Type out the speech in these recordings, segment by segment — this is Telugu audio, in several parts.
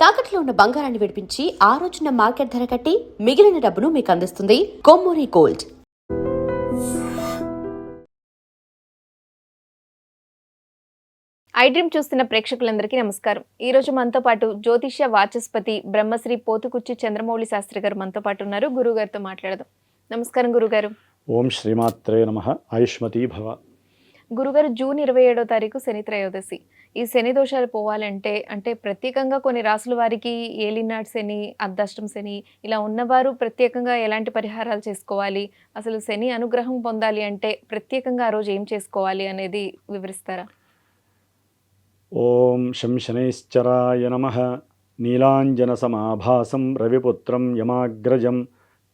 తాకట్లో ఉన్న బంగారాన్ని విడిపించి ఆ రోజున మార్కెట్ ధర కట్టి మిగిలిన డబ్బును మీకు అందిస్తుంది కొమ్మూరి గోల్డ్. ఐడ్రీమ్ చూస్తున్న ప్రేక్షకులందరికీ నమస్కారం. ఈ రోజు మనతో పాటు జ్యోతిష్య వాచస్పతి బ్రహ్మశ్రీ పోతుకుచ్చి చంద్రమౌళి శాస్త్రి గారు మనతో పాటు ఉన్నారు. గురువు గారితో మాట్లాడదాం. నమస్కారం గురుగారు. ఓం శ్రీమాత్రే నమః. ఆయుష్మతీ భవ. గురుగారు, జూన్ 27వ తారీఖు శని త్రయోదశి. ఈ శని దోషాలు పోవాలంటే అంటే ప్రత్యేకంగా కొన్ని రాసుల వారికి ఏలినాటి శని, అర్ధాష్టమ శని ఇలా ఉన్నవారు ప్రత్యేకంగా ఎలాంటి పరిహారాలు చేసుకోవాలి, అసలు శని అనుగ్రహం పొందాలి అంటే ప్రత్యేకంగా ఆ రోజు ఏం చేసుకోవాలి అనేది వివరిస్తారా? ఓం శం శనైశ్చరాయ నమః. నీలాంజన సమాభాసం రవిపుత్రం యమాగ్రజం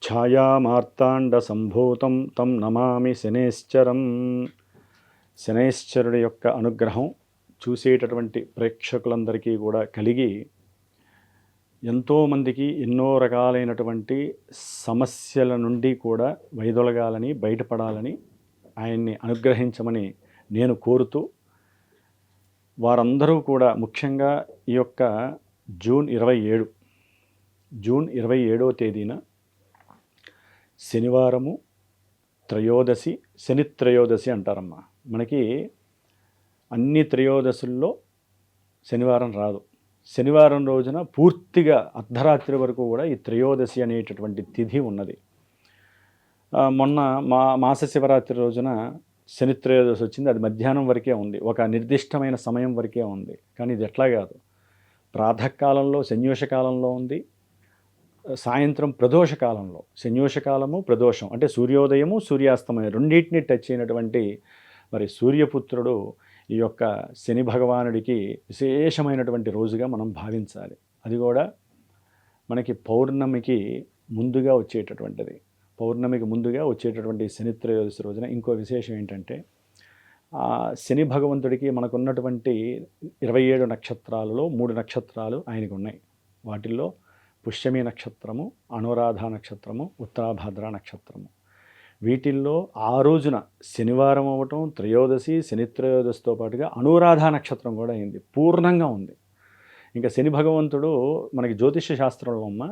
ఛాయామార్తాండ సంభూతం తం నమామి శనైశ్చరం. శనైశ్చరుడి యొక్క అనుగ్రహం చూసేటటువంటి ప్రేక్షకులందరికీ కూడా కలిగి ఎంతోమందికి ఎన్నో రకాలైనటువంటి సమస్యల నుండి కూడా వైదొలగాలని, బయటపడాలని ఆయన్ని అనుగ్రహించమని నేను కోరుతూ, వారందరూ కూడా ముఖ్యంగా ఈ యొక్క జూన్ 27వ తేదీన శనివారము త్రయోదశి, శని త్రయోదశి అంటారమ్మా. మనకి అన్ని త్రయోదశుల్లో శనివారం రాదు. శనివారం రోజున పూర్తిగా అర్ధరాత్రి వరకు కూడా ఈ త్రయోదశి అనేటటువంటి తిథి ఉన్నది. మొన్న మాస శివరాత్రి రోజున శని త్రయోదశి వచ్చింది. అది మధ్యాహ్నం వరకే ఉంది, ఒక నిర్దిష్టమైన సమయం వరకే ఉంది. కానీ ఇది ఎట్లా కాదు, ప్రాతకాలంలో శన్యోషకాలంలో ఉంది, సాయంత్రం ప్రదోషకాలంలో. శన్యోషకాలము ప్రదోషం అంటే సూర్యోదయము సూర్యాస్తమయం రెండింటిని టచ్ అయినటువంటి మరి సూర్యపుత్రుడు ఈ యొక్క శని భగవానుడికి విశేషమైనటువంటి రోజుగా మనం భావించాలి. అది కూడా మనకి పౌర్ణమికి ముందుగా వచ్చేటటువంటిది. పౌర్ణమికి ముందుగా వచ్చేటటువంటి శని త్రయోదశి రోజున ఇంకో విశేషం ఏంటంటే, శని భగవంతుడికి మనకున్నటువంటి 27 నక్షత్రాలలో 3 నక్షత్రాలు ఆయనకు ఉన్నాయి. వాటిల్లో పుష్యమి నక్షత్రము, అనురాధ నక్షత్రము, ఉత్తరాభాద్ర నక్షత్రము. వీటిల్లో ఆ రోజున శనివారం అవ్వటం, త్రయోదశి, శని త్రయోదశితో పాటుగా అనురాధ నక్షత్రం కూడా అయింది, పూర్ణంగా ఉంది. ఇంకా శని భగవంతుడు మనకి జ్యోతిష్య శాస్త్రంలో అమ్మ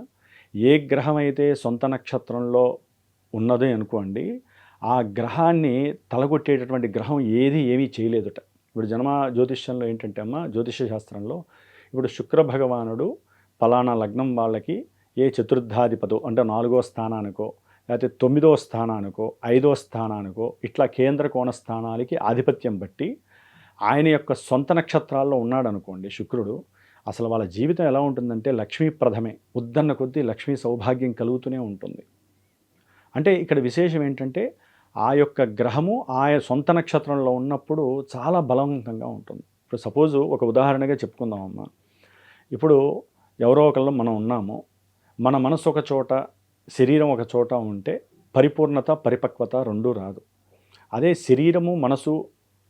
ఏ గ్రహం అయితే సొంత నక్షత్రంలో ఉన్నదే అనుకోండి, ఆ గ్రహాన్ని తలగొట్టేటటువంటి గ్రహం ఏమీ చేయలేదుట. ఇప్పుడు జన్మ జ్యోతిష్యంలో ఏంటంటే అమ్మ, జ్యోతిష్య శాస్త్రంలో ఇప్పుడు శుక్ర భగవానుడు ఫలానా లగ్నం వాళ్ళకి ఏ చతుర్థాధిపతో అంటే 4వ స్థానానికో, లేకపోతే 9వ స్థానానికో, 5వ స్థానానికో ఇట్లా కేంద్ర కోణ స్థానాలకి ఆధిపత్యం బట్టి ఆయన యొక్క సొంత నక్షత్రాల్లో ఉన్నాడు అనుకోండి శుక్రుడు, అసలు వాళ్ళ జీవితం ఎలా ఉంటుందంటే లక్ష్మీప్రదమే. ఉద్దన్న కొద్దీ లక్ష్మీ సౌభాగ్యం కలుగుతూనే ఉంటుంది. అంటే ఇక్కడ విశేషం ఏంటంటే, ఆ యొక్క గ్రహము ఆయన సొంత నక్షత్రంలో ఉన్నప్పుడు చాలా బలవంతంగా ఉంటుంది. ఇప్పుడు సపోజు ఒక ఉదాహరణగా చెప్పుకుందామమ్మా. ఇప్పుడు ఎవరో ఒకళ్ళు మనం ఉన్నాము, మన మనసు ఒక చోట, శరీరం ఒక చోట ఉంటే పరిపూర్ణత, పరిపక్వత రెండూ రాదు. అదే శరీరము మనసు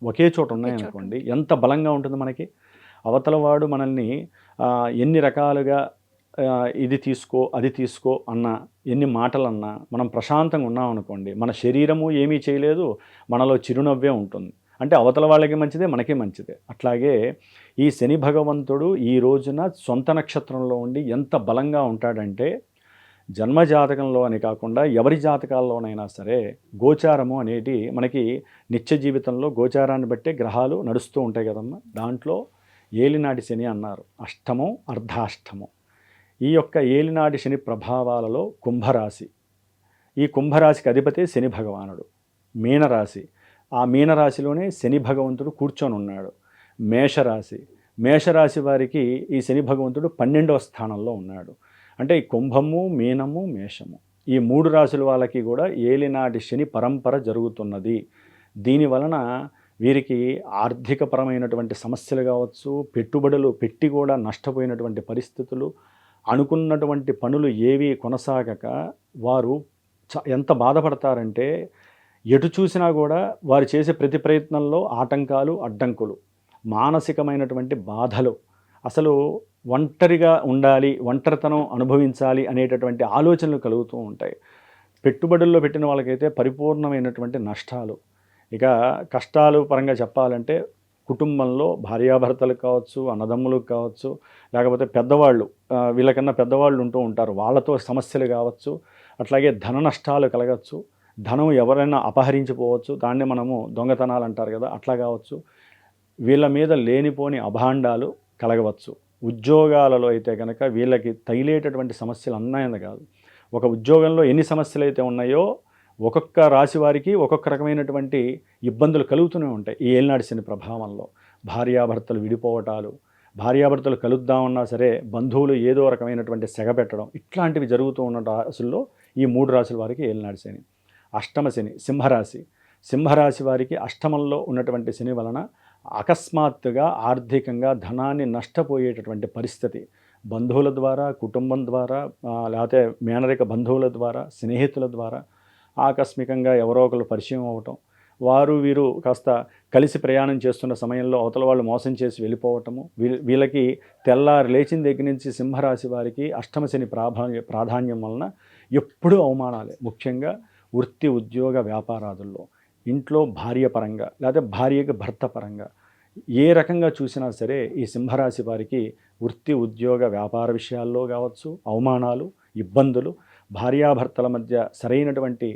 ఒకే చోట ఉన్నాయనుకోండి, ఎంత బలంగా ఉంటుంది మనకి. అవతల వాడు మనల్ని ఎన్ని రకాలుగా ఇది తీసుకో అది తీసుకో అన్న, ఎన్ని మాటలన్నా మనం ప్రశాంతంగా ఉన్నామనుకోండి, మన శరీరము ఏమీ చేయలేదు, మనలో చిరునవ్వే ఉంటుంది. అంటే అవతల వాళ్ళకి మంచిదే, మనకే మంచిదే. అట్లాగే ఈ శని భగవంతుడు ఈ రోజున సొంత నక్షత్రంలో ఉండి ఎంత బలంగా ఉంటాడంటే, జన్మజాతకంలో అని కాకుండా ఎవరి జాతకాల్లోనైనా సరే గోచారము అనేది మనకి నిత్య జీవితంలో గోచారాన్ని బట్టే గ్రహాలు నడుస్తూ ఉంటాయి కదమ్మా. దాంట్లో ఏలినాటి శని అన్నారు, అష్టమం అర్ధాష్టమం. ఈ యొక్క ఏలినాటి శని ప్రభావాలలో కుంభరాశి, ఈ కుంభరాశికి అధిపతి శని భగవానుడు. మీనరాశి, ఆ మీనరాశిలోనే శని భగవంతుడు కూర్చొని ఉన్నాడు. మేషరాశి వారికి ఈ శని భగవంతుడు 12వ స్థానంలో ఉన్నాడు. అంటే ఈ కుంభము, మీనము, మేషము ఈ 3 రాశుల వాళ్ళకి కూడా ఏలినాటి శని పరంపర జరుగుతున్నది. దీనివలన వీరికి ఆర్థికపరమైనటువంటి సమస్యలు కావచ్చు, పెట్టుబడులు పెట్టి కూడా నష్టపోయినటువంటి పరిస్థితులు, అనుకున్నటువంటి పనులు ఏవి కొనసాగక వారు ఎంత బాధపడతారంటే, ఎటు చూసినా కూడా వారు చేసే ప్రతి ప్రయత్నంలో ఆటంకాలు, అడ్డంకులు, మానసికమైనటువంటి బాధలు, అసలు ఒంటరిగా ఉండాలి, ఒంటరితనం అనుభవించాలి అనేటటువంటి ఆలోచనలు కలుగుతూ ఉంటాయి. పెట్టుబడుల్లో పెట్టిన వాళ్ళకైతే పరిపూర్ణమైనటువంటి నష్టాలు. ఇక కష్టాలు పరంగా చెప్పాలంటే కుటుంబంలో భార్యాభర్తలకు కావచ్చు, అన్నదమ్ములకు కావచ్చు, లేకపోతే పెద్దవాళ్ళు వీళ్ళకన్నా పెద్దవాళ్ళు ఉంటూ ఉంటారు, వాళ్ళతో సమస్యలు కావచ్చు, అట్లాగే ధన నష్టాలు కలగచ్చు, ధనం ఎవరైనా అపహరించిపోవచ్చు, దాన్ని మనము దొంగతనాలు అంటారు కదా, అట్లా కావచ్చు. వీళ్ళ మీద లేనిపోని అభాండాలు కలగవచ్చు. ఉద్యోగాలలో అయితే కనుక వీళ్ళకి తగిలేటటువంటి సమస్యలు అన్నాయని కాదు, ఒక ఉద్యోగంలో ఎన్ని సమస్యలు అయితే ఉన్నాయో ఒక్కొక్క రాశి వారికి ఒక్కొక్క రకమైనటువంటి ఇబ్బందులు కలుగుతూనే ఉంటాయి ఈ ఏలినాటి శని ప్రభావంలో. భార్యాభర్తలు విడిపోవటాలు, భార్యాభర్తలు కలుద్దామన్నా సరే బంధువులు ఏదో రకమైనటువంటి సెగ పెట్టడం, ఇట్లాంటివి జరుగుతూ ఉన్న రాశుల్లో ఈ 3 రాశుల వారికి ఏలినాటి శని. అష్టమ శని, సింహరాశి వారికి అష్టమంలో ఉన్నటువంటి శని వలన అకస్మాత్తుగా ఆర్థికంగా ధనాన్ని నష్టపోయేటటువంటి పరిస్థితి, బంధువుల ద్వారా, కుటుంబం ద్వారా, లేకపోతే మేనరిక బంధువుల ద్వారా, స్నేహితుల ద్వారా ఆకస్మికంగా ఎవరో ఒకరు పరిచయం అవ్వటం, వారు వీరు కాస్త కలిసి ప్రయాణం చేస్తున్న సమయంలో అవతల వాళ్ళు మోసం చేసి వెళ్ళిపోవటము, వీళ్ళకి తెల్లారి లేచిన దగ్గర నుంచి సింహరాశి వారికి అష్టమ శని ప్రాధాన్యం వలన ఎప్పుడూ అవమానాలే. ముఖ్యంగా వృత్తి, ఉద్యోగ, వ్యాపారాదుల్లో, ఇంట్లో భార్య పరంగా లేకపోతే భార్యకి భర్త పరంగా ఏ రకంగా చూసినా సరే ఈ సింహరాశి వారికి వృత్తి, ఉద్యోగ, వ్యాపార విషయాల్లో కావచ్చు అవమానాలు, ఇబ్బందులు, భార్యాభర్తల మధ్య సరైనటువంటి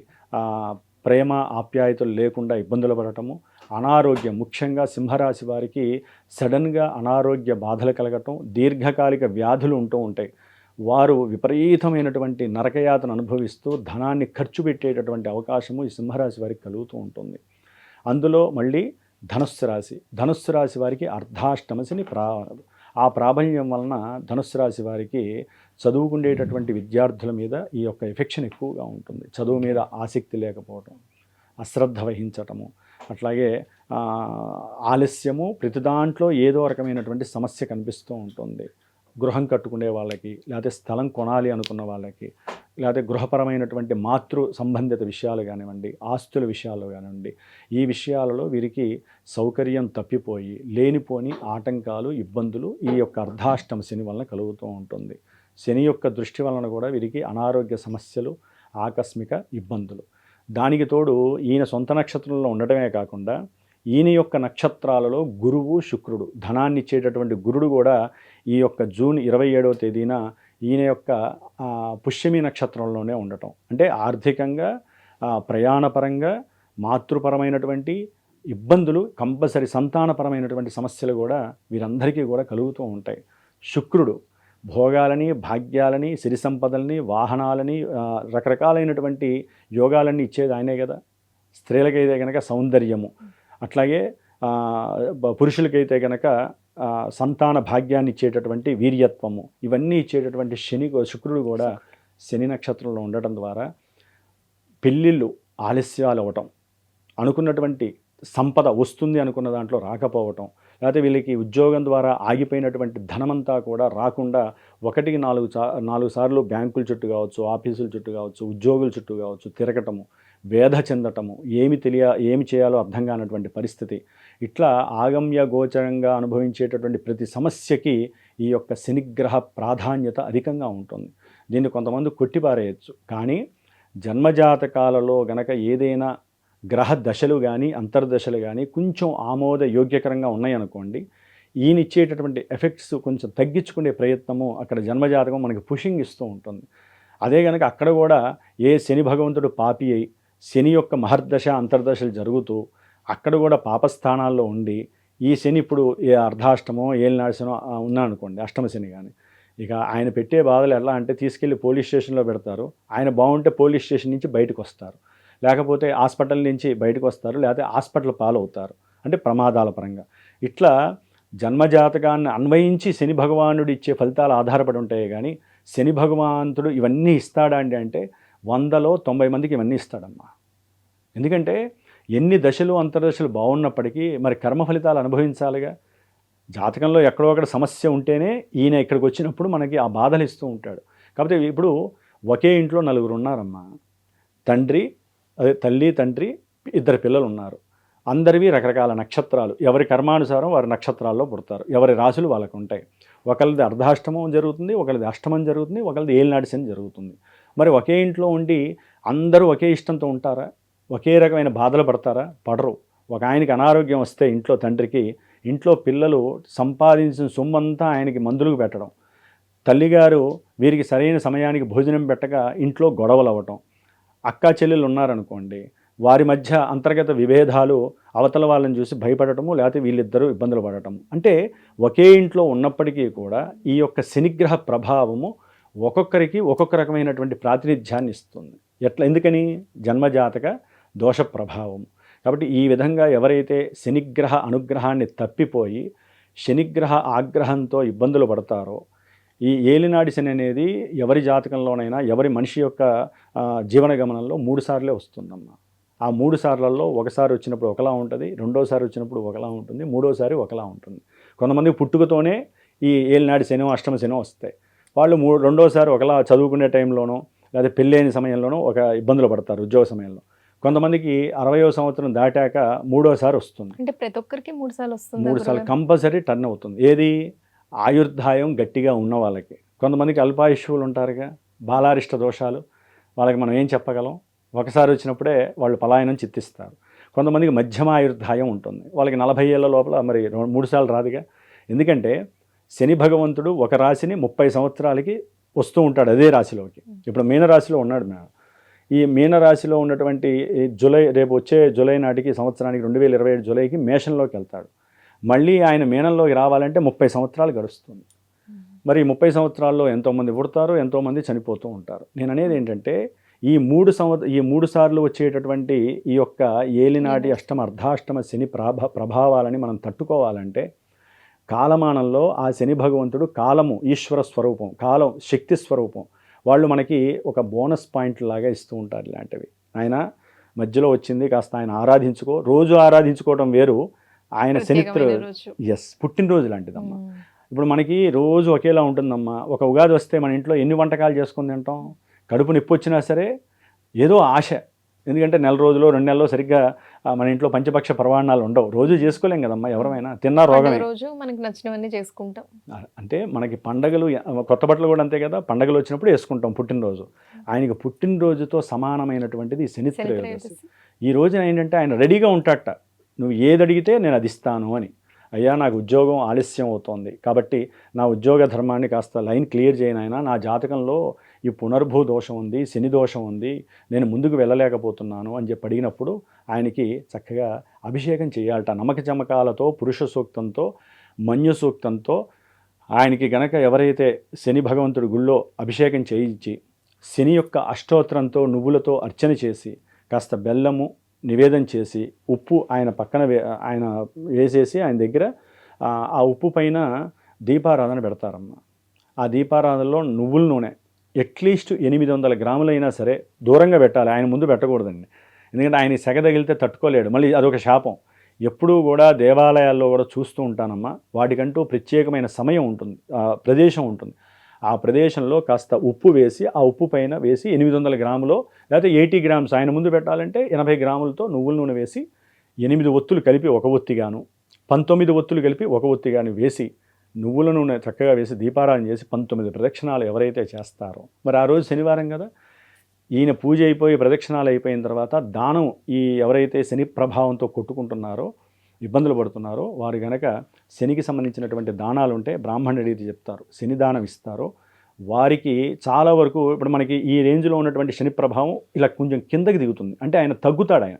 ప్రేమ ఆప్యాయతలు లేకుండా ఇబ్బందులు పడటము, అనారోగ్యం, ముఖ్యంగా సింహరాశి వారికి సడన్గా అనారోగ్య బాధలు కలగటం, దీర్ఘకాలిక వ్యాధులు ఉంటూ ఉంటాయి. వారు విపరీతమైనటువంటి నరకయాతను అనుభవిస్తూ ధనాన్ని ఖర్చు పెట్టేటటువంటి అవకాశము ఈ సింహరాశి వారికి కలుగుతూ ఉంటుంది. అందులో మళ్ళీ ధనుస్సు రాశి వారికి అర్ధాష్టమ శని ఆ ప్రాబల్యం వలన ధనుస్సు రాశి వారికి చదువుకునేటటువంటి విద్యార్థుల మీద ఈ యొక్క ఎఫెక్షన్ ఎక్కువగా ఉంటుంది. చదువు మీద ఆసక్తి లేకపోవటం, అశ్రద్ధ వహించటము, అట్లాగే ఆలస్యము, ప్రతి దాంట్లో ఏదో రకమైనటువంటి సమస్య కనిపిస్తూ ఉంటుంది. గృహం కట్టుకునే వాళ్ళకి, లేకపోతే స్థలం కొనాలి అనుకున్న వాళ్ళకి, లేకపోతే గృహపరమైనటువంటి మాతృ సంబంధిత విషయాలు కానివ్వండి, ఆస్తుల విషయాలు కానివ్వండి, ఈ విషయాలలో వీరికి సౌకర్యం తప్పిపోయి లేనిపోని ఆటంకాలు, ఇబ్బందులు ఈ యొక్క అర్ధాష్టమ శని వలన కలుగుతూ ఉంటుంది. శని యొక్క దృష్టి వలన కూడా వీరికి అనారోగ్య సమస్యలు, ఆకస్మిక ఇబ్బందులు. దానికి తోడు ఈయన సొంత నక్షత్రంలో ఉండటమే కాకుండా ఈయన యొక్క నక్షత్రాలలో గురువు, శుక్రుడు, ధనాన్ని ఇచ్చేటటువంటి గురుడు కూడా ఈ యొక్క జూన్ 27వ తేదీన ఈయన యొక్క పుష్యమి నక్షత్రంలోనే ఉండటం, అంటే ఆర్థికంగా, ప్రయాణపరంగా, మాతృపరమైనటువంటి ఇబ్బందులు, కంపల్సరీ సంతానపరమైనటువంటి సమస్యలు కూడా వీరందరికీ కూడా కలుగుతూ ఉంటాయి. శుక్రుడు భోగాలని, భాగ్యాలని, సిరి సంపదల్ని, వాహనాలని, రకరకాలైనటువంటి యోగాలన్నీ ఇచ్చేది ఆయనే కదా. స్త్రీలకైతే కనుక సౌందర్యము, అట్లాగే పురుషులకైతే కనుక సంతాన భాగ్యాన్ని ఇచ్చేటటువంటి వీర్యత్వము, ఇవన్నీ ఇచ్చేటటువంటి శుక్రుడు కూడా శని నక్షత్రంలో ఉండటం ద్వారా పెళ్ళిళ్ళు ఆలస్యాలు అవ్వటం, అనుకున్నటువంటి సంపద వస్తుంది అనుకున్న దాంట్లో రాకపోవటం, లేకపోతే వీళ్ళకి ఉద్యోగం ద్వారా ఆగిపోయినటువంటి ధనమంతా కూడా రాకుండా 1-4 సార్లు బ్యాంకుల చుట్టూ కావచ్చు, ఆఫీసుల చుట్టూ కావచ్చు, ఉద్యోగుల చుట్టూ కావచ్చు తిరగటము, వేధ చెందటము, ఏమి చేయాలో అర్థం కానటువంటి పరిస్థితి, ఇట్లా ఆగమ్య గోచరంగా అనుభవించేటటువంటి ప్రతి సమస్యకి ఈ యొక్క శనిగ్రహ ప్రాధాన్యత అధికంగా ఉంటుంది. దీన్ని కొంతమంది కొట్టిపారేయచ్చు. కానీ జన్మజాతకాలలో గనక ఏదైనా గ్రహ దశలు కానీ, అంతర్దశలు కానీ కొంచెం ఆమోద యోగ్యకరంగా ఉన్నాయనుకోండి, ఈయన ఇచ్చేటటువంటి ఎఫెక్ట్స్ కొంచెం తగ్గించుకునే ప్రయత్నము అక్కడ జన్మజాతకం మనకి పుషింగ్ ఇస్తూ ఉంటుంది. అదే కనుక అక్కడ కూడా ఏ శని భగవంతుడు పాపి అయి శని యొక్క మహర్దశ, అంతర్దశలు జరుగుతూ అక్కడ కూడా పాపస్థానాల్లో ఉండి ఈ శని ఇప్పుడు ఏ అర్ధాష్టమో, ఏలినాశనో ఉన్నానుకోండి, అష్టమ శని కానీ, ఇక ఆయన పెట్టే బాధలు ఎలా అంటే తీసుకెళ్ళి పోలీస్ స్టేషన్లో పెడతారు. ఆయన బాగుంటే పోలీస్ స్టేషన్ నుంచి బయటకు వస్తారు, లేకపోతే హాస్పిటల్ నుంచి బయటకు వస్తారు, లేకపోతే హాస్పిటల్ పాలవుతారు, అంటే ప్రమాదాల పరంగా. ఇట్లా జన్మజాతకాన్ని అన్వయించి శని భగవానుడు ఇచ్చే ఫలితాలు ఆధారపడి ఉంటాయి. కానీ శని భగవంతుడు ఇవన్నీ ఇస్తాడా అంటే 100లో 90 మందికి ఇవన్నీ ఇస్తాడమ్మా. ఎందుకంటే ఎన్ని దశలు, అంతర్దశలు బాగున్నప్పటికీ మరి కర్మ ఫలితాలు అనుభవించాలిగా. జాతకంలో ఎక్కడో అక్కడ సమస్య ఉంటేనే ఈయన ఇక్కడికి వచ్చినప్పుడు మనకి ఆ బాధలు ఇస్తూ ఉంటాడు. కాబట్టి ఇప్పుడు ఒకే ఇంట్లో 4 ఉన్నారమ్మా. తల్లి, తండ్రి, 2 పిల్లలు ఉన్నారు. అందరివి రకరకాల నక్షత్రాలు, ఎవరి కర్మానుసారం వారి నక్షత్రాల్లో పుడతారు, ఎవరి రాశులు వాళ్ళకు ఉంటాయి. ఒకరిది అర్ధాష్టమం జరుగుతుంది, ఒకరిది అష్టమం జరుగుతుంది, ఒకరిది ఏలినాటి శని జరుగుతుంది. మరి ఒకే ఇంట్లో ఉండి అందరూ ఒకే ఇష్టంతో ఉంటారా? ఒకే రకమైన బాధలు పడతారా? పడరు. ఒక ఆయనకి అనారోగ్యం వస్తే ఇంట్లో తండ్రికి ఇంట్లో పిల్లలు సంపాదించిన సొమ్మంతా ఆయనకి మందులకు పెట్టడం, తల్లిగారు వీరికి సరైన సమయానికి భోజనం పెట్టక ఇంట్లో గొడవలు అవ్వటం, అక్కా చెల్లెలు ఉన్నారనుకోండి వారి మధ్య అంతర్గత విభేదాలు, అవతల వాళ్ళని చూసి భయపడటము, లేకపోతే వీళ్ళిద్దరూ ఇబ్బందులు పడటం. అంటే ఒకే ఇంట్లో ఉన్నప్పటికీ కూడా ఈ యొక్క శనిగ్రహ ప్రభావము ఒక్కొక్కరికి ఒక్కొక్క రకమైనటువంటి ప్రాతినిధ్యాన్ని ఇస్తుంది. ఎందుకని? జన్మజాతక దోష ప్రభావం. కాబట్టి ఈ విధంగా ఎవరైతే శనిగ్రహ అనుగ్రహాన్ని తప్పిపోయి శనిగ్రహ ఆగ్రహంతో ఇబ్బందులు పడతారో, ఈ ఏలినాడి శని అనేది ఎవరి జాతకంలోనైనా ఎవరి మనిషి యొక్క జీవన గమనంలో 3 సార్లే వస్తుందమ్మా. ఆ 3 సార్లలో ఒకసారి వచ్చినప్పుడు ఒకలా ఉంటుంది, రెండోసారి వచ్చినప్పుడు ఒకలా ఉంటుంది, మూడోసారి ఒకలా ఉంటుంది. కొంతమంది పుట్టుకతోనే ఈ ఏలినాడి శని అష్టమ శని వస్తాయి. వాళ్ళు రెండోసారి ఒకలా చదువుకునే టైంలోనో లేదా పెళ్ళైన సమయంలోనో ఒక ఇబ్బందులు పడతారు ఉద్యోగ సమయంలో. కొంతమందికి 60వ సంవత్సరం దాటాక మూడోసారి వస్తుంది. అంటే ప్రతి ఒక్కరికి 3 సార్లు వస్తుంది. 3 సార్లు కంపల్సరీ టర్న్ అవుతుంది. ఏది? ఆయుర్దాయం గట్టిగా ఉన్న వాళ్ళకి. కొంతమందికి అల్పాయుష్యులు ఉంటారుగా, బాలారిష్ట దోషాలు, వాళ్ళకి మనం ఏం చెప్పగలం? ఒకసారి వచ్చినప్పుడే వాళ్ళు పలాయనం చిత్తిస్తారు. కొంతమందికి మధ్యమ ఆయుర్దాయం ఉంటుంది, వాళ్ళకి 40 ఏళ్ళ లోపల మరి 3 సార్లు రాదుగా. ఎందుకంటే శని భగవంతుడు ఒక రాశిని 30 సంవత్సరాలకి వస్తూ ఉంటాడు అదే రాశిలోకి. ఇప్పుడు మీనరాశిలో ఉన్నాడు మేడం. ఈ మీనరాశిలో ఉన్నటువంటి రేపు వచ్చే జూలై నాటికి సంవత్సరానికి 2027 జూలైకి మేషంలోకి వెళ్తాడు. మళ్ళీ ఆయన మీనంలోకి రావాలంటే 30 సంవత్సరాలు గడుస్తుంది. మరి 30 సంవత్సరాల్లో ఎంతోమంది పుడతారు, ఎంతోమంది చనిపోతూ ఉంటారు. నేను అనేది ఏంటంటే ఈ 3 సార్లు వచ్చేటటువంటి ఈ యొక్క ఏలినాటి అష్టమ అర్ధాష్టమ శని ప్రభావాలని మనం తట్టుకోవాలంటే కాలమానంలో ఆ శని భగవంతుడు కాలము ఈశ్వర స్వరూపం, కాలం శక్తి స్వరూపం. వాళ్ళు మనకి ఒక బోనస్ పాయింట్ లాగా ఇస్తూ ఉంటారు ఇలాంటివి. ఆయన మధ్యలో వచ్చింది కాస్త ఆయన ఆరాధించుకో, రోజు ఆరాధించుకోవడం వేరు, ఆయన పుట్టినరోజు లాంటిదమ్మా. ఇప్పుడు మనకి రోజు ఒకేలా ఉంటుందమ్మా. ఒక ఉగాది వస్తే మన ఇంట్లో ఎన్ని వంటకాలు చేసుకుని తింటాం? కడుపు నొప్పి వచ్చినా సరే ఏదో ఆశ. ఎందుకంటే 1 రోజులో 2 నెలల్లో సరిగ్గా మన ఇంట్లో పంచపక్ష పర్వాణాలు ఉండవు, రోజు చేసుకోలేం కదమ్మా. ఎవరైనా తిన్నా రోగమే. రోజు మనకి నచ్చినవన్నీ చేసుకుంటాం. అంటే మనకి పండగలు, కొత్త బట్టలు కూడా అంతే కదా, పండగలు వచ్చినప్పుడు వేసుకుంటాం పుట్టినరోజు. ఆయనకి పుట్టినరోజుతో సమానమైనటువంటిది శని త్రయోదశి. ఈ రోజున ఏంటంటే ఆయన రెడీగా ఉంటాడట, నువ్వు ఏది అడిగితే నేను అది ఇస్తాను అని. అయ్యా నాకు ఉద్యోగం ఆలస్యం అవుతోంది కాబట్టి నా ఉద్యోగ ధర్మాన్ని కాస్త లైన్ క్లియర్ చేయనైనా, నా జాతకంలో ఈ పునర్భూ దోషం ఉంది, శని దోషం ఉంది, నేను ముందుకు వెళ్ళలేకపోతున్నాను అని చెప్పి అడిగినప్పుడు ఆయనకి చక్కగా అభిషేకం చేయాలట. నమ్మక చమకాలతో, పురుష సూక్తంతో, మన్యు సూక్తంతో ఆయనకి గనక ఎవరైతే శని భగవంతుడి గుళ్ళో అభిషేకం చేయించి శని యొక్క అష్టోత్తరంతో నువ్వులతో అర్చన చేసి కాస్త బెల్లము నివేదన చేసి ఉప్పు ఆయన పక్కన ఆయన వేసేసి ఆయన దగ్గర ఆ ఉప్పు పైన దీపారాధన పెడతారమ్మ. ఆ దీపారాధనలో నువ్వుల నూనె అట్లీస్ట్ 800 గ్రాములైనా సరే దూరంగా పెట్టాలి, ఆయన ముందు పెట్టకూడదండి. ఎందుకంటే ఆయన సెగ తగిలితే తట్టుకోలేడు, మళ్ళీ అదొక శాపం. ఎప్పుడూ కూడా దేవాలయాల్లో కూడా చూస్తూ ఉంటానమ్మా, వాటికంటూ ప్రత్యేకమైన సమయం ఉంటుంది, ప్రదేశం ఉంటుంది. ఆ ప్రదేశంలో కాస్త ఉప్పు వేసి ఆ ఉప్పు పైన వేసి 800 గ్రాములో లేకపోతే 80 గ్రామ్స్ ఆయన ముందు పెట్టాలంటే 80 గ్రాములతో నువ్వుల నూనె వేసి 8 ఒత్తులు కలిపి ఒక ఒత్తిగాను, 19 ఒత్తులు కలిపి ఒక ఒత్తిగాను వేసి నువ్వుల నూనె చక్కగా వేసి దీపారాధన చేసి 19 ప్రదక్షిణాలు ఎవరైతే చేస్తారో, మరి ఆ రోజు శనివారం కదా, ఈయన పూజ అయిపోయి ప్రదక్షిణాలు అయిపోయిన తర్వాత దానం, ఈ ఎవరైతే శని ప్రభావంతో కొట్టుకుంటున్నారో ఇబ్బందులు పడుతున్నారో వారు గనక శనికి సంబంధించినటువంటి దానాలు ఉంటే బ్రాహ్మణ రీతి చెప్తారు, శని దానం ఇస్తారో వారికి చాలా వరకు ఇప్పుడు మనకి ఈ రేంజ్లో ఉన్నటువంటి శని ప్రభావం ఇలా కొంచెం కిందకి దిగుతుంది. అంటే ఆయన తగ్గుతాడు. ఆయన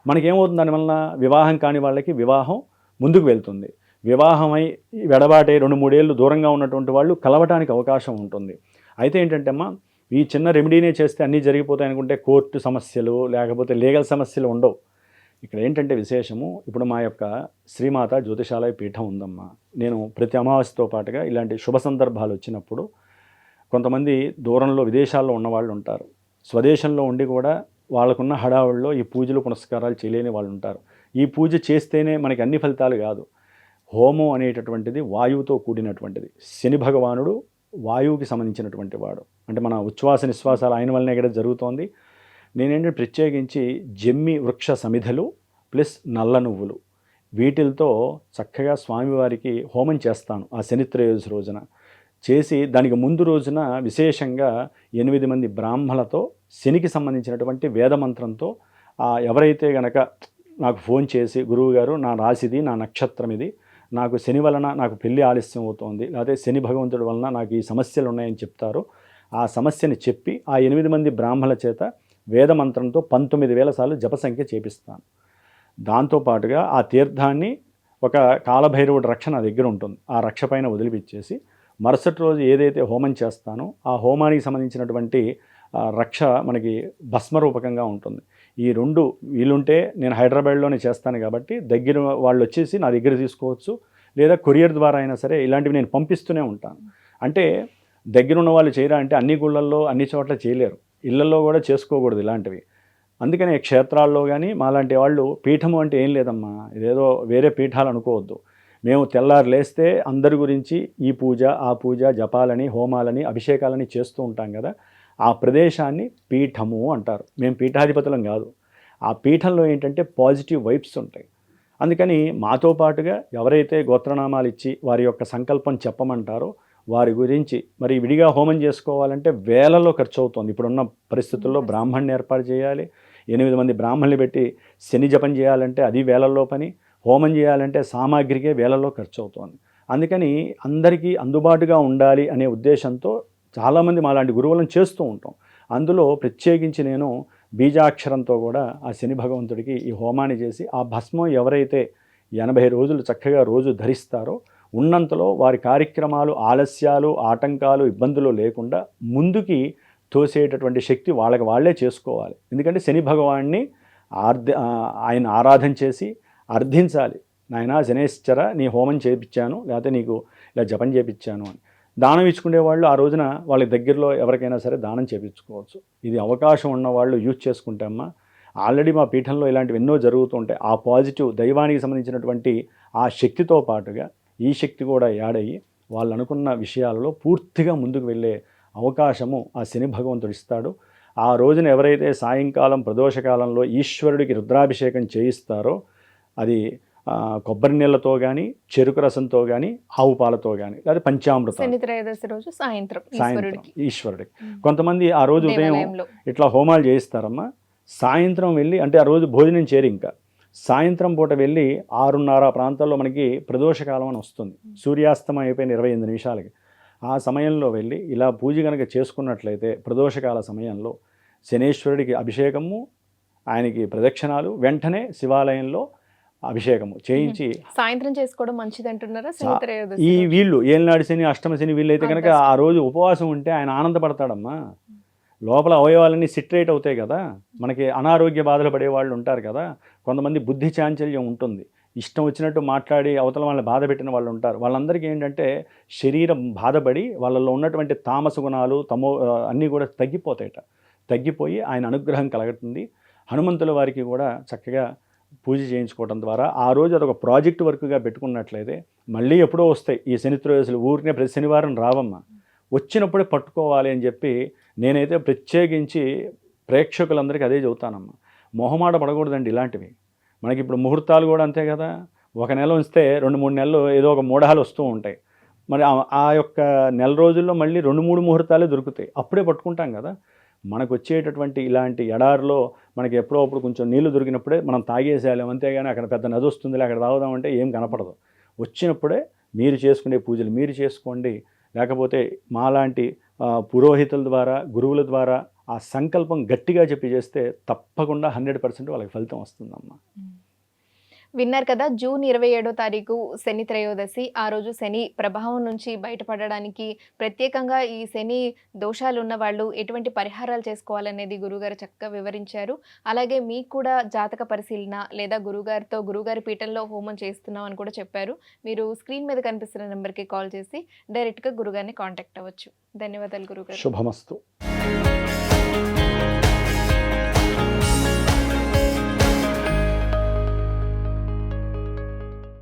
మనకేమవుతుంది దానివల్ల, వివాహం కాని వాళ్ళకి వివాహం ముందుకు వెళ్తుంది, వివాహమై వెడబాటే 2-3 ఏళ్ళు దూరంగా ఉన్నటువంటి వాళ్ళు కలవటానికి అవకాశం ఉంటుంది. అయితే ఏంటంటే అమ్మా, ఈ చిన్న రెమెడీనే చేస్తే అన్నీ జరిగిపోతాయి అనుకుంటే కోర్టు సమస్యలు లేకపోతే లీగల్ సమస్యలు ఉండవు. ఇక్కడ ఏంటంటే విశేషము, ఇప్పుడు మా యొక్క శ్రీమాత జ్యోతిషాలయ పీఠం ఉందమ్మా. నేను ప్రతి అమావాస్యతో పాటుగా ఇలాంటి శుభ సందర్భాలు వచ్చినప్పుడు కొంతమంది దూరంలో విదేశాల్లో ఉన్నవాళ్ళు ఉంటారు, స్వదేశంలో ఉండి కూడా వాళ్ళకున్న హడావుల్లో ఈ పూజలు పునస్కారాలు చేయలేని వాళ్ళు ఉంటారు. ఈ పూజ చేస్తేనే మనకి అన్ని ఫలితాలు కాదు. హోమం అనేటటువంటిది వాయువుతో కూడినటువంటిది. శని భగవానుడు వాయువుకి సంబంధించినటువంటి వాడు. అంటే మన ఉచ్ఛ్వాస నిశ్వాసాలు ఆయన వల్లనే ఇక్కడ జరుగుతోంది. నేనేంటంటే ప్రత్యేకించి జమ్మి వృక్ష సమిధలు ప్లస్ నల్ల నువ్వులు వీటితో చక్కగా స్వామివారికి హోమం చేస్తాను ఆ శని త్రయోదశి రోజున. చేసి దానికి ముందు రోజున విశేషంగా 8 మంది బ్రాహ్మణులతో శనికి సంబంధించినటువంటి వేదమంత్రంతో ఎవరైతే గనక నాకు ఫోన్ చేసి గురువుగారు నా రాశిది, నా నక్షత్రం ఇది, నాకు శని వలన నాకు పెళ్లి ఆలస్యం అవుతోంది, లేకపోతే శని భగవంతుడి వలన నాకు ఈ సమస్యలు ఉన్నాయని చెప్తారో ఆ సమస్యని చెప్పి ఆ 8 మంది బ్రాహ్మణుల చేత వేదమంత్రంతో 19,000 సార్లు జపసంఖ్య చేపిస్తాను. దాంతోపాటుగా ఆ తీర్థాన్ని ఒక కాలభైరవుడి రక్ష నా దగ్గర ఉంటుంది, ఆ రక్ష పైన వదిలిపిచ్చేసి మరుసటి రోజు ఏదైతే హోమం చేస్తానో ఆ హోమానికి సంబంధించినటువంటి రక్ష మనకి భస్మరూపకంగా ఉంటుంది. ఈ 2 వీలుంటే నేను హైదరాబాద్లోనే చేస్తాను కాబట్టి దగ్గర వాళ్ళు వచ్చేసి నా దగ్గర తీసుకోవచ్చు, లేదా కొరియర్ ద్వారా అయినా సరే ఇలాంటివి నేను పంపిస్తూనే ఉంటాను. అంటే దగ్గర ఉన్న వాళ్ళు చేయరా అంటే అన్ని గుళ్ళల్లో అన్ని చోట్ల చేయలేరు, ఇళ్లలో కూడా చేసుకోకూడదు ఇలాంటివి. అందుకనే క్షేత్రాల్లో కానీ మాలాంటి వాళ్ళు పీఠము అంటే ఏం లేదమ్మా, ఇదేదో వేరే పీఠాలు అనుకోవద్దు. మేము తెల్లారు లేస్తే అందరి గురించి ఈ పూజ ఆ పూజ జపాలని హోమాలని అభిషేకాలని చేస్తూ ఉంటాం కదా, ఆ ప్రదేశాన్ని పీఠము అంటారు. మేము పీఠాధిపతులం కాదు. ఆ పీఠంలో ఏంటంటే పాజిటివ్ వైబ్స్ ఉంటాయి. అందుకని మాతో పాటుగా ఎవరైతే గోత్రనామాలు ఇచ్చి వారి యొక్క సంకల్పం చెప్పమంటారో వారి గురించి మరి విడిగా హోమం చేసుకోవాలంటే వేలలో ఖర్చు అవుతుంది. ఇప్పుడున్న పరిస్థితుల్లో బ్రాహ్మణ్ణి ఏర్పాటు చేయాలి, 8 మంది బ్రాహ్మణులు పెట్టి శని జపం చేయాలంటే అది వేలల్లో పని, హోమం చేయాలంటే సామాగ్రికే వేలలో ఖర్చు అవుతుంది. అందుకని అందరికీ అందుబాటుగా ఉండాలి అనే ఉద్దేశంతో చాలామంది మాలాంటి గురువులను చేస్తూ ఉంటాం. అందులో ప్రత్యేకించి నేను బీజాక్షరంతో కూడా ఆ శని భగవంతుడికి ఈ హోమాన్ని చేసి ఆ భస్మం ఎవరైతే 80 రోజులు చక్కగా రోజు ధరిస్తారో ఉన్నంతలో వారి కార్యక్రమాలు ఆలస్యాలు ఆటంకాలు ఇబ్బందులు లేకుండా ముందుకి తోసేటటువంటి శక్తి వాళ్ళకి వాళ్ళే చేసుకోవాలి. ఎందుకంటే శని భగవాన్ని ఆయన ఆరాధన చేసి అర్థించాలి. నాయనా శనేశ్వర నీ హోమం చేయించాను, లేకపోతే నీకు ఇలా జపం చేయించాను అని దానం ఇచ్చుకునే వాళ్ళు ఆ రోజున వాళ్ళ దగ్గరలో ఎవరికైనా సరే దానం చేయించుకోవచ్చు. ఇది అవకాశం ఉన్న వాళ్ళు యూజ్ చేసుకుంటామా. ఆల్రెడీ మా పీఠంలో ఇలాంటివి ఎన్నో జరుగుతూ ఉంటాయి. ఆ పాజిటివ్ దైవానికి సంబంధించినటువంటి ఆ శక్తితో పాటుగా ఈ శక్తి కూడా యాడయ్యి వాళ్ళు అనుకున్న విషయాలలో పూర్తిగా ముందుకు వెళ్ళే అవకాశము ఆ శని భగవంతుడు ఇస్తాడు. ఆ రోజున ఎవరైతే సాయంకాలం ప్రదోషకాలంలో ఈశ్వరుడికి రుద్రాభిషేకం చేయిస్తారో అది కొబ్బరి నీళ్ళతో కానీ చెరుకు రసంతో కానీ ఆవు పాలతో కానీ లేదా పంచామృతం శని త్రయోదశి రోజు సాయంత్రం ఈశ్వరుడికి. కొంతమంది ఆ రోజు ఉదయం ఇట్లా హోమాలు చేయిస్తారమ్మా. సాయంత్రం వెళ్ళి అంటే ఆ రోజు భోజనం చేరి ఇంకా సాయంత్రం పూట వెళ్ళి 6:30 ప్రాంతాల్లో మనకి ప్రదోషకాలం అని వస్తుంది. సూర్యాస్తమం అయిపోయిన 28 నిమిషాలకి ఆ సమయంలో వెళ్ళి ఇలా పూజ కనుక చేసుకున్నట్లయితే ప్రదోషకాల సమయంలో శనేశ్వరుడికి అభిషేకము, ఆయనకి ప్రదక్షిణాలు, వెంటనే శివాలయంలో అభిషేకము చేయించి సాయంత్రం చేసుకోవడం మంచిది అంటున్నారా? ఈ వీళ్ళు ఏలినాడు శని అష్టమ శని వీళ్ళైతే కనుక ఆ రోజు ఉపవాసం ఉంటే ఆయన ఆనందపడతాడమ్మా. లోపల అవయవాలన్నీ సిట్రేట్ అవుతాయి కదా, మనకి అనారోగ్య బాధలు పడే వాళ్ళు ఉంటారు కదా, కొంతమంది బుద్ధి చాంచల్యం ఉంటుంది, ఇష్టం వచ్చినట్టు మాట్లాడి అవతల వాళ్ళని బాధ పెట్టిన వాళ్ళు ఉంటారు. వాళ్ళందరికీ ఏంటంటే శరీరం బాధపడి వాళ్ళలో ఉన్నటువంటి తామస గుణాలు అన్నీ కూడా తగ్గిపోయి ఆయన అనుగ్రహం కలగతుంది. హనుమంతుల వారికి కూడా చక్కగా పూజ చేయించుకోవడం ద్వారా ఆ రోజు అదొక ప్రాజెక్ట్ వర్క్గా పెట్టుకున్నట్లయితే మళ్ళీ ఎప్పుడో వస్తాయి ఈ శని త్రయోదశులు. ఊరికే ప్రతి శనివారం రావమ్మా, వచ్చినప్పుడే పట్టుకోవాలి అని చెప్పి నేనైతే ప్రత్యేకించి ప్రేక్షకులందరికీ అదే చెబుతానమ్మా. మొహమాట పడకూడదండి ఇలాంటివి. మనకి ఇప్పుడు ముహూర్తాలు కూడా అంతే కదా, ఒక నెల ఉంచితే 2-3 నెలలు ఏదో ఒక మూఢాలు వస్తూ ఉంటాయి. మరి ఆ యొక్క నెల రోజుల్లో మళ్ళీ 2-3 ముహూర్తాలే దొరుకుతాయి, అప్పుడే పట్టుకుంటాం కదా. మనకు వచ్చేటటువంటి ఇలాంటి ఎడారిలో మనకి ఎప్పుడో అప్పుడు కొంచెం నీళ్లు దొరికినప్పుడే మనం తాగేసేయాలి, అంతేగాని అక్కడ పెద్ద నది వస్తుందిలే అక్కడ తాగుదామంటే ఏం కనపడదు. వచ్చినప్పుడే మీరు చేసుకునే పూజలు మీరు చేసుకోండి, లేకపోతే మాలాంటి పురోహితుల ద్వారా గురువుల ద్వారా ఆ సంకల్పం గట్టిగా చెప్పి చేస్తే తప్పకుండా 100% వాళ్ళకి ఫలితం వస్తుందమ్మా. విన్నారు కదా, జూన్ 27వ తారీఖు శని త్రయోదశి. ఆ రోజు శని ప్రభావం నుంచి బయటపడడానికి ప్రత్యేకంగా ఈ శని దోషాలు ఉన్న వాళ్ళు ఎటువంటి పరిహారాలు చేసుకోవాలనేది గురుగారు చక్కగా వివరించారు. అలాగే మీకు కూడా జాతక పరిశీలన లేదా గురుగారి పీఠంలో హోమం చేస్తున్నాం అని కూడా చెప్పారు. మీరు స్క్రీన్ మీద కనిపిస్తున్న నెంబర్కి కాల్ చేసి డైరెక్ట్గా గురుగారిని కాంటాక్ట్ అవ్వచ్చు. ధన్యవాదాలు గురుగారు. శుభమస్తు.